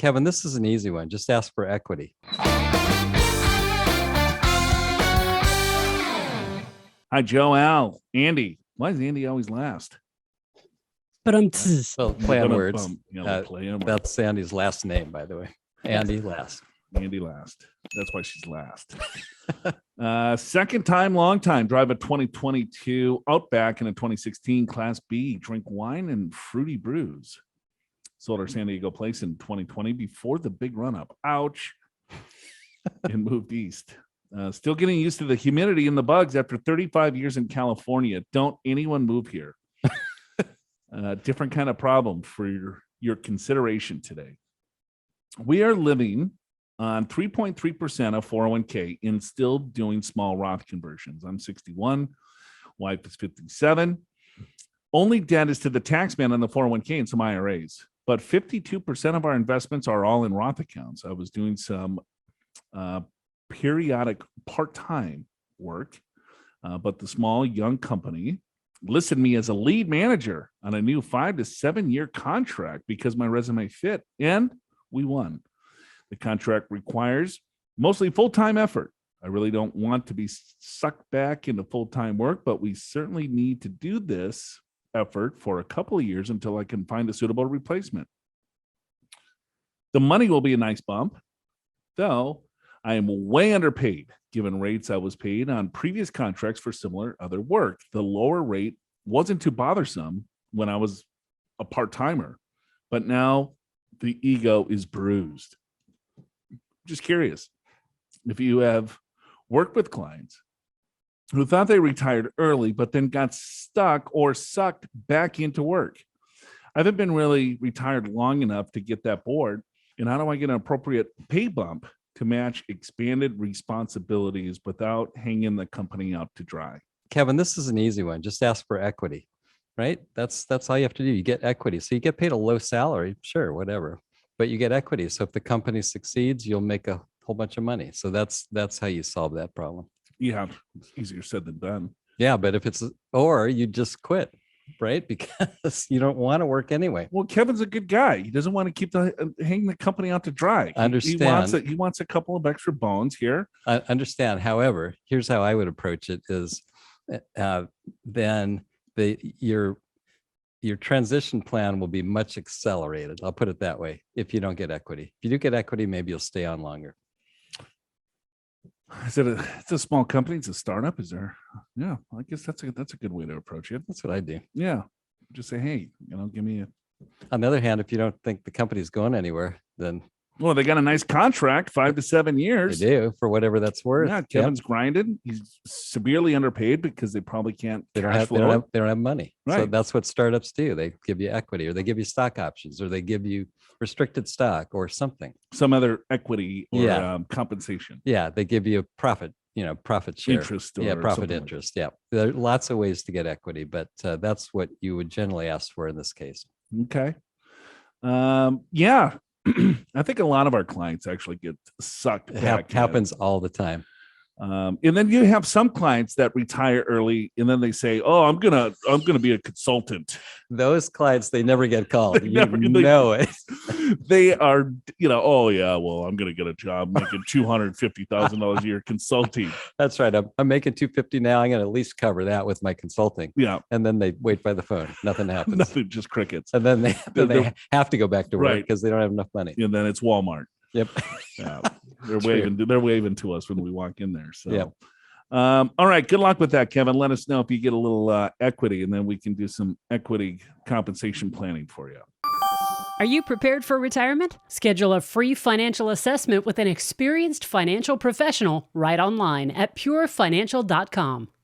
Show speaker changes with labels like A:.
A: Kevin, this is an easy one. Just ask for equity.
B: Hi, Joe, Al, Andy. Why is Andy always last?
C: But
A: Well, play on words.
B: Play on words.
A: That's Sandy's last name, by the way. Andy last.
B: Andy last. That's why she's last. Second time, long time. Drive a 2022 Outback and a 2016 Class B. Drink wine and fruity brews. Sold our San Diego place in 2020 before the big run up. Ouch. And moved east. Still getting used to the humidity and the bugs after 35 years in California. Don't anyone move here. Different kind of problem for your consideration today. We are living on 3.3% of 401k and still doing small Roth conversions. I'm 61, wife is 57. Only debt is to the tax man on the 401k and some IRAs, but 52% of our investments are all in Roth accounts. I was doing some periodic part-time work, but the small young company listed me as a lead manager on a new 5 to 7 year contract because my resume fit, and we won. The contract requires mostly full-time effort. I really don't want to be sucked back into full-time work, but we certainly need to do this effort for a couple of years until I can find a suitable replacement. The money will be a nice bump, though I am way underpaid given rates I was paid on previous contracts for similar other work. The lower rate wasn't too bothersome when I was a part-timer, but now the ego is bruised. Just curious if you have worked with clients who thought they retired early, but then got stuck or sucked back into work. I haven't been really retired long enough to get that bored. And how do I get an appropriate pay bump to match expanded responsibilities without hanging the company out to dry?
A: Kevin, this is an easy one. Just ask for equity, right? That's all you have to do. You get equity. So you get paid a low salary, sure, whatever, but you get equity. So if the company succeeds, you'll make a whole bunch of money. So that's how you solve that problem.
B: Yeah, it's easier said than done.
A: Yeah, but if it's, or you just quit, right? Because you don't want to work anyway.
B: Well, Kevin's a good guy. He doesn't want to keep hang the company out to dry.
A: Understand.
B: He wants a couple of extra bones here.
A: I understand. However, here's how I would approach it is then your transition plan will be much accelerated. I'll put it that way. If you don't get equity, if you do get equity, maybe you'll stay on longer.
B: It's a small company. It's a startup. Is there? Yeah, I guess that's a good way to approach it.
A: That's what I do.
B: Yeah, just say, hey, give me a.
A: On the other hand, if you don't think the company's going anywhere, then
B: well, they got a nice contract, 5 to 7 years.
A: They do, for whatever that's worth.
B: Yeah, Kevin's grinded. He's severely underpaid because they probably can't.
A: They don't have money.
B: Right.
A: So that's what startups do. They give you equity, or they give you stock options, or they give you restricted stock or something.
B: Some other equity or compensation.
A: Yeah, they give you a profit share.
B: Interest.
A: Profit interest. Yeah, there are lots of ways to get equity, but that's what you would generally ask for in this case.
B: Okay. Yeah. I think a lot of our clients actually get sucked back.
A: Happens all the time.
B: And then you have some clients that retire early, and then they say, "Oh, I'm gonna be a consultant."
A: Those clients, they never get called. Know it.
B: They are, oh yeah, well, I'm gonna get a job making $250,000 a year consulting.
A: That's right. I'm making $250 now. I'm gonna at least cover that with my consulting.
B: Yeah.
A: And then they wait by the phone. Nothing happens.
B: Nothing, just crickets.
A: And then they have to go back to work because they don't have enough money.
B: And then it's Walmart.
A: Yep.
B: Yeah. They're waving to us when we walk in there. So, yep. All right. Good luck with that, Kevin. Let us know if you get a little equity, and then we can do some equity compensation planning for you.
C: Are you prepared for retirement? Schedule a free financial assessment with an experienced financial professional right online at purefinancial.com.